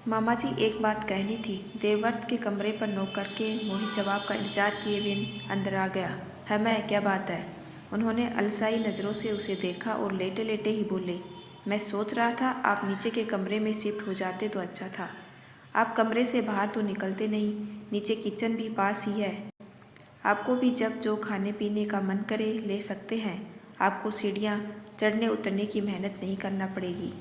मामा जी एक बात कहनी थी। देवव्रत के कमरे पर नोक करके मोहित जवाब का इंतजार किए बिन अंदर आ गया। है मैं, क्या बात है? उन्होंने अलसाई नज़रों से उसे देखा और लेटे लेटे ही बोले, मैं सोच रहा था आप नीचे के कमरे में शिफ्ट हो जाते तो अच्छा था। आप कमरे से बाहर तो निकलते नहीं, नीचे किचन भी पास ही है। आपको भी जब जो खाने पीने का मन करे ले सकते हैं। आपको सीढ़ियाँ चढ़ने उतरने की मेहनत नहीं करना पड़ेगी।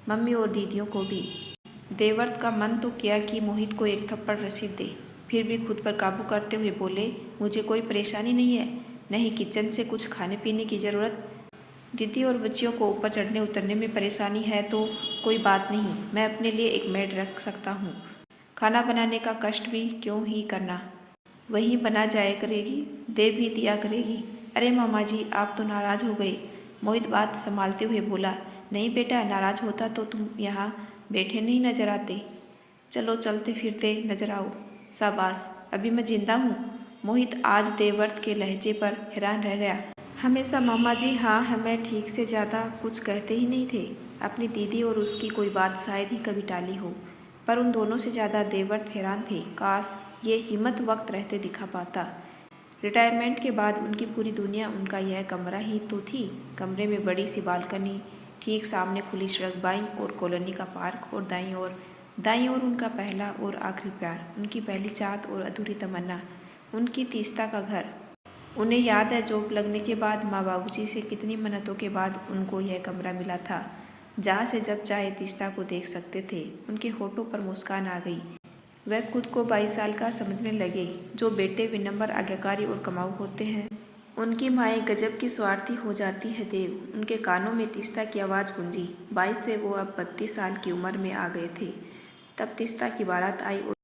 मम्मी और दीदियों को भी। देवव्रत का मन तो किया कि मोहित को एक थप्पड़ रसीद दे, फिर भी खुद पर काबू करते हुए बोले, मुझे कोई परेशानी नहीं है, नहीं किचन से कुछ खाने पीने की ज़रूरत। दीदी और बच्चियों को ऊपर चढ़ने उतरने में परेशानी है तो कोई बात नहीं, मैं अपने लिए एक मेड रख सकता हूँ। खाना बनाने का कष्ट भी क्यों ही करना, वहीं बना जाया करेगी, दे भी दिया करेगी। अरे मामा जी, आप तो नाराज़ हो गए। मोहित बात संभालते हुए बोला, नहीं बेटा, नाराज़ होता तो तुम यहाँ बैठे नहीं नजर आते। चलो चलते फिरते नजर आओ। शाबाश, अभी मैं जिंदा हूँ। मोहित आज देवव्रत के लहजे पर हैरान रह गया। हमेशा मामा जी हाँ हमें ठीक से ज़्यादा कुछ कहते ही नहीं थे। अपनी दीदी और उसकी कोई बात शायद ही कभी टाली हो, पर उन दोनों से ज़्यादा देवव्रत हैरान थे। काश ये हिम्मत वक्त रहते दिखा पाता। रिटायरमेंट के बाद उनकी पूरी दुनिया उनका यह कमरा ही तो थी। कमरे में बड़ी सी बालकनी, ठीक सामने खुली सड़क, बाईं ओर कॉलोनी का पार्क और दाईं ओर उनका पहला और आखिरी प्यार, उनकी पहली चाहत और अधूरी तमन्ना, उनकी तीस्ता का घर। उन्हें याद है जॉब लगने के बाद माँ बाबूजी से कितनी मिन्नतों के बाद उनको यह कमरा मिला था, जहाँ से जब चाहे तीस्ता को देख सकते थे। उनके होठों पर मुस्कान आ गई। वह खुद को 22 साल का समझने लगे। जो बेटे विनम्र, आज्ञाकारी और कमाऊ होते हैं, उनकी माएँ गजब की स्वार्थी हो जाती है। देव, उनके कानों में तीस्ता की आवाज़ गूंजी। 22 से वो अब 32 साल की उम्र में आ गए थे। तब तीस्ता की बारात आई और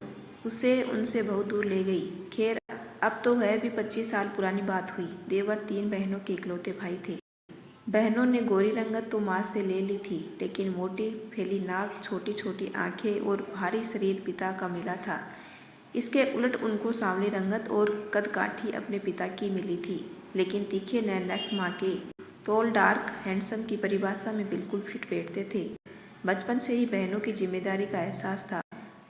उसे उनसे बहुत दूर ले गई। खैर, अब तो वह भी 25 साल पुरानी बात हुई। देवव्रत 3 बहनों के इकलौते भाई थे। बहनों ने गोरी रंगत तो माँ से ले ली थी, लेकिन मोटी फैली नाक, छोटी छोटी आंखें और भारी शरीर पिता का मिला था। इसके उलट उनको सांवली रंगत और कदकाठी अपने पिता की मिली थी, लेकिन तीखे नैन नक्श माँ के टॉल डार्क हैंडसम की परिभाषा में बिल्कुल फिट बैठते थे। बचपन से ही बहनों की जिम्मेदारी का एहसास था।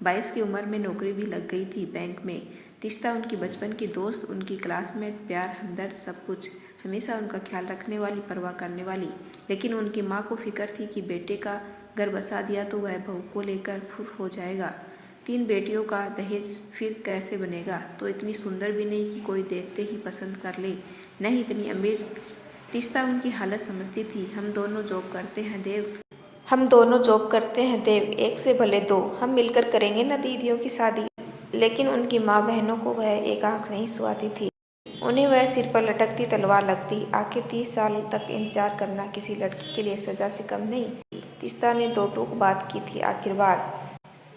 22 की उम्र में नौकरी भी लग गई थी बैंक में। तीस्ता उनकी बचपन की दोस्त, उनकी क्लासमेट, प्यार, हमदर्द, सब कुछ। हमेशा उनका ख्याल रखने वाली, परवाह करने वाली। लेकिन उनकी माँ को फिक्र थी कि बेटे का घर बसा दिया तो वह बहू को लेकर फुर हो जाएगा। 3 बेटियों का दहेज फिर कैसे बनेगा? तो इतनी सुंदर भी नहीं कि कोई देखते ही पसंद कर ले, नहीं इतनी अमीर। तीस्ता उनकी हालत समझती थी। हम दोनों जॉब करते हैं देव, एक से भले दो। हम मिलकर करेंगे ना दीदियों की शादी। लेकिन उनकी माँ बहनों को वह एक आंख नहीं सुहाती थी। उन्हें वह सिर पर लटकती तलवार लगती। आखिर 30 साल तक इंतजार करना किसी लड़की के लिए सजा से कम नहीं। तीस्ता ने दो टूक बात की थी आखिर बार।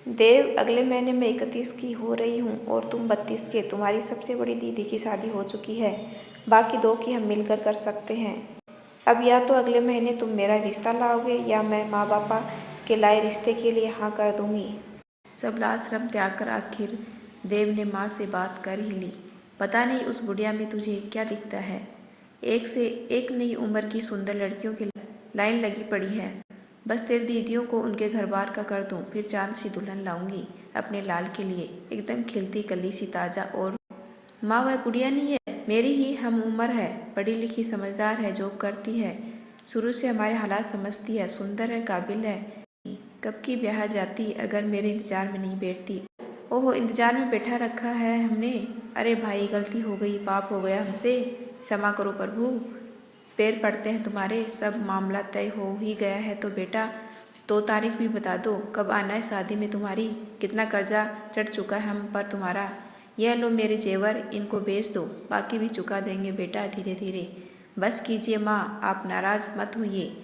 देव, अगले महीने मैं 31 की हो रही हूँ और तुम 32 के। तुम्हारी सबसे बड़ी दीदी की शादी हो चुकी है, बाकी 2 की हम मिलकर कर सकते हैं। अब या तो अगले महीने तुम मेरा रिश्ता लाओगे या मैं माँ बापा के लाए रिश्ते के लिए हाँ कर दूंगी। सब लाशरम त्याग कर आखिर देव ने माँ से बात कर ही ली। पता नहीं उस बुढ़िया में तुझे क्या दिखता है? एक से एक नई उम्र की सुंदर लड़कियों की लाइन लगी पड़ी है। बस तेरी दीदियों को उनके घर बार का कर दूं, फिर चांद सी दुल्हन लाऊंगी अपने लाल के लिए, एकदम खिलती कली सी ताजा। और माँ, वह गुड़िया नहीं है, मेरी ही हम उम्र है, पढ़ी लिखी, समझदार है, जॉब करती है, शुरू से हमारे हालात समझती है, सुंदर है, काबिल है। कब की ब्याह जाती अगर मेरे इंतजार में नहीं बैठती। ओहो, इंतजार में बैठा रखा है हमने। अरे भाई, गलती हो गई, पाप हो गया हमसे, क्षमा करो प्रभु, पैर पड़ते हैं तुम्हारे। सब मामला तय हो ही गया है तो बेटा 2 तारीख भी बता दो, कब आना है शादी में तुम्हारी? कितना कर्जा चढ़ चुका है हम पर तुम्हारा। यह लो मेरे जेवर, इनको बेच दो, बाकी भी चुका देंगे बेटा धीरे धीरे। बस कीजिए माँ, आप नाराज मत होइए,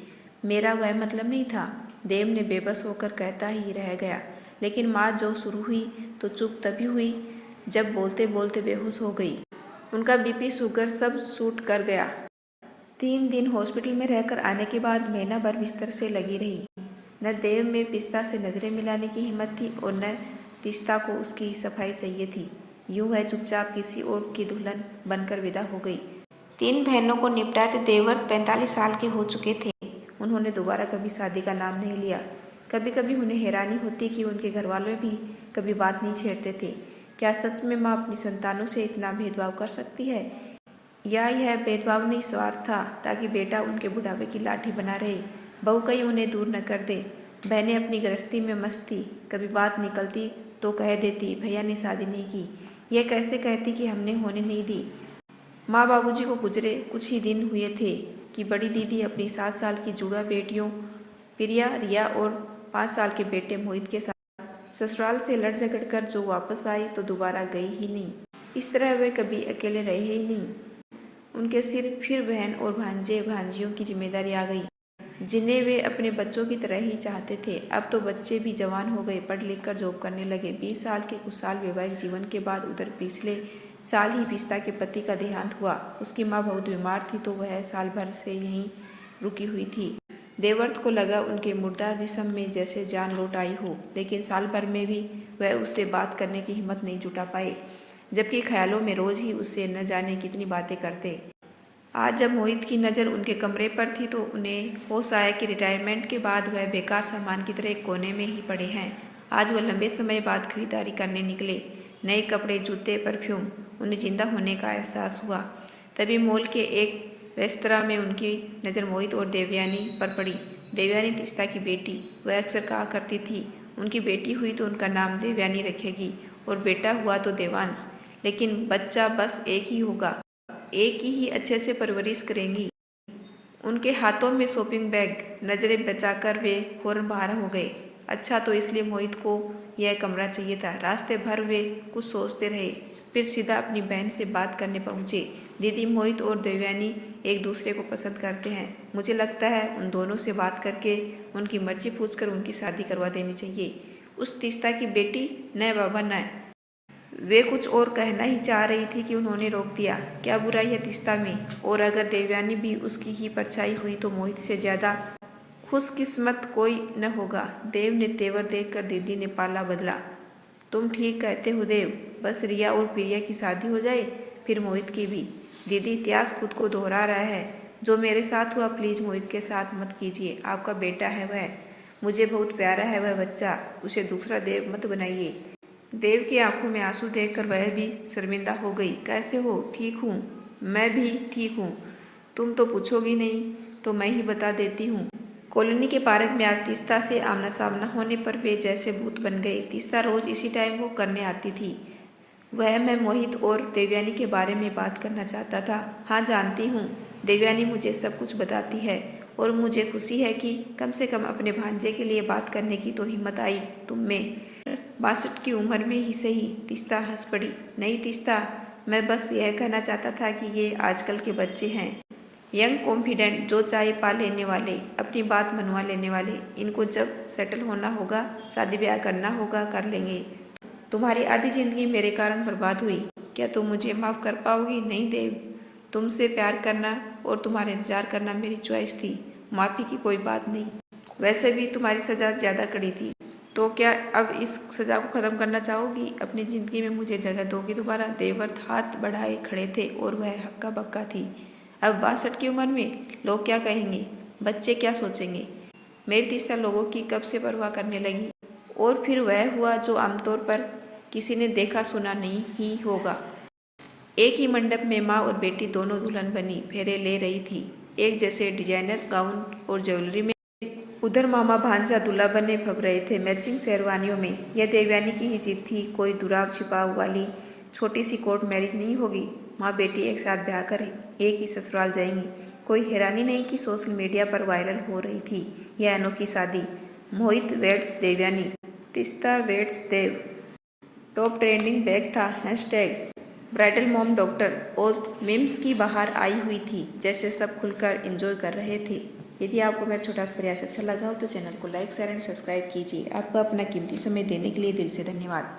मेरा वह मतलब नहीं था। देव ने बेबस होकर कहता ही रह गया। लेकिन माँ जो शुरू हुई तो चुप तभी हुई जब बोलते बोलते बेहोश हो गई। उनका बीपी, शुगर सब शूट कर गया। 3 दिन हॉस्पिटल में रहकर आने के बाद महीना भर बिस्तर से लगी रही। न देव में तीस्ता से नजरें मिलाने की हिम्मत थी और न तीस्ता को उसकी सफाई चाहिए थी। यूं है चुपचाप किसी और की दुल्हन बनकर विदा हो गई। 3 बहनों को निपटाते देवव्रत 45 साल के हो चुके थे। उन्होंने दोबारा कभी शादी का नाम नहीं लिया। कभी कभी उन्हें हैरानी होती कि उनके घर वाले भी कभी बात नहीं छेड़ते थे। क्या सच में माँ अपनी संतानों से इतना भेदभाव कर सकती है, या यह भेदभाव नहीं स्वार्थ था ताकि बेटा उनके बुढ़ापे की लाठी बना रहे, बहू कहीं उन्हें दूर न कर दे। बहनें अपनी गृहस्थी में मस्त थी, कभी बात निकलती तो कह देती भैया ने शादी नहीं की। यह कैसे कहती कि हमने होने नहीं दी। माँ बाबूजी को गुजरे कुछ ही दिन हुए थे कि बड़ी दीदी अपनी 7 साल की जुड़वा बेटियों प्रिया, रिया और 5 साल के बेटे मोहित के साथ ससुराल से लड़ झगड़ कर जो वापस आई तो दोबारा गई ही नहीं। इस तरह वे कभी अकेले रहे ही नहीं। उनके सिर फिर बहन और भांजे भांजियों की जिम्मेदारी आ गई, जिन्हें वे अपने बच्चों की तरह ही चाहते थे। अब तो बच्चे भी जवान हो गए, पढ़ लिख कर जॉब करने लगे। 20 साल के खुशहाल वैवाहिक जीवन के बाद उधर पिछले साल ही पिस्ता के पति का देहांत हुआ। उसकी माँ बहुत बीमार थी तो वह साल भर से यहीं रुकी हुई थी। देवर्त को लगा उनके मुर्दा जिस्म में जैसे जान लौट आई हो, लेकिन साल भर में भी वह उससे बात करने की हिम्मत नहीं जुटा पाए, जबकि ख्यालों में रोज ही उससे न जाने कितनी बातें करते। आज जब मोहित की नज़र उनके कमरे पर थी तो उन्हें होश आया कि रिटायरमेंट के बाद वह बेकार सामान की तरह एक कोने में ही पड़े हैं। आज वह लंबे समय बाद खरीदारी करने निकले। नए कपड़े, जूते, परफ्यूम, उन्हें जिंदा होने का एहसास हुआ। तभी मॉल के एक रेस्तरां में उनकी नज़र मोहित और देवयानी पर पड़ी। देवयानी तीस्ता की बेटी। वह अक्सर कहा करती थी उनकी बेटी हुई तो उनका नाम देवयानी रखेगी और बेटा हुआ तो देवांश, लेकिन बच्चा बस एक ही होगा, एक ही अच्छे से परवरिश करेंगी। उनके हाथों में शॉपिंग बैग, नजरें बचाकर वे फौरन बाहर हो गए। अच्छा, तो इसलिए मोहित को यह कमरा चाहिए था। रास्ते भर वे कुछ सोचते रहे, फिर सीधा अपनी बहन से बात करने पहुंचे। दीदी, मोहित और देवयानी एक दूसरे को पसंद करते हैं। मुझे लगता है उन दोनों से बात करके उनकी मर्जी पूछकर उनकी शादी करवा देनी चाहिए। उस तीस्ता की बेटी, न बाबा न। वे कुछ और कहना ही चाह रही थी कि उन्होंने रोक दिया। क्या बुराई है तीस्ता में, और अगर देवयानी भी उसकी ही परछाई हुई तो मोहित से ज्यादा खुशकिस्मत कोई न होगा। देव ने तेवर देखकर दीदी ने पाला बदला। तुम ठीक कहते हो देव, बस रिया और प्रिया की शादी हो जाए, फिर मोहित की भी। दीदी, इतिहास खुद को दोहरा रहा है। जो मेरे साथ हुआ प्लीज मोहित के साथ मत कीजिए। आपका बेटा है वह, मुझे बहुत प्यारा है वह बच्चा, उसे दूसरा देव मत बनाइए। देव की आंखों में आंसू देखकर वह भी शर्मिंदा हो गई। कैसे हो? ठीक हूँ, मैं भी ठीक हूँ। तुम तो पूछोगी नहीं तो मैं ही बता देती हूँ। कॉलोनी के पार्क में आज तीस्ता से आमना सामना होने पर वे जैसे भूत बन गए। तीस्ता रोज इसी टाइम वो करने आती थी। वह मैं मोहित और देवयानी के बारे में बात करना चाहता था। हाँ जानती हूँ, देवयानी मुझे सब कुछ बताती है और मुझे खुशी है कि कम से कम अपने भांजे के लिए बात करने की तो हिम्मत आई तुम में। 62 की उम्र में ही सही। तीस्ता हंस पड़ी। नहीं तीस्ता, मैं बस यह कहना चाहता था कि ये आजकल के बच्चे हैं, यंग कॉन्फिडेंट, जो चाहे पा लेने वाले, अपनी बात मनवा लेने वाले। इनको जब सेटल होना होगा, शादी ब्याह करना होगा, कर लेंगे। तुम्हारी आधी जिंदगी मेरे कारण बर्बाद हुई, क्या तुम मुझे माफ़ कर पाओगी? नहीं देव, तुमसे प्यार करना और तुम्हारा इंतजार करना मेरी चॉइस थी, माफ़ी की कोई बात नहीं। वैसे भी तुम्हारी सज़ा ज़्यादा कड़ी थी, तो क्या अब इस सज़ा को ख़त्म करना चाहोगी? अपनी ज़िंदगी में मुझे जगह दोगी दोबारा? देवर्त हाथ बढ़ाए खड़े थे और वह हक्का बक्का थी। अब 62 की उम्र में लोग क्या कहेंगे, बच्चे क्या सोचेंगे? मेरी तीस्ता लोगों की कब से परवाह करने लगी। और फिर वह हुआ जो आमतौर पर किसी ने देखा सुना नहीं ही होगा। एक ही मंडप में माँ और बेटी दोनों दुल्हन बनी फेरे ले रही थी, एक जैसे डिजाइनर गाउन और ज्वेलरी में। उधर मामा भांजा दूल्हा बने फब रहे थे मैचिंग शेरवानियों में। यह देवयानी की ही जिद थी, कोई दुराव छिपाव वाली छोटी सी कोर्ट मैरिज नहीं होगी। माँ बेटी एक साथ ब्याह करें, एक ही ससुराल जाएंगी। कोई हैरानी नहीं कि सोशल मीडिया पर वायरल हो रही थी यह अनोखी शादी। मोहित वेड्स देवयानी, तीस्ता वेड्स देव, टॉप ट्रेंडिंग बैग था हैशटैग ब्राइडल मॉम डॉक्टर, और मीम्स की बाहर आई हुई थी, जैसे सब खुलकर एंजॉय कर रहे थे। यदि आपको मेरा छोटा सा प्रयास अच्छा लगा हो तो चैनल को लाइक, शेयर एंड सब्सक्राइब कीजिए। आपका अपना कीमती समय देने के लिए दिल से धन्यवाद।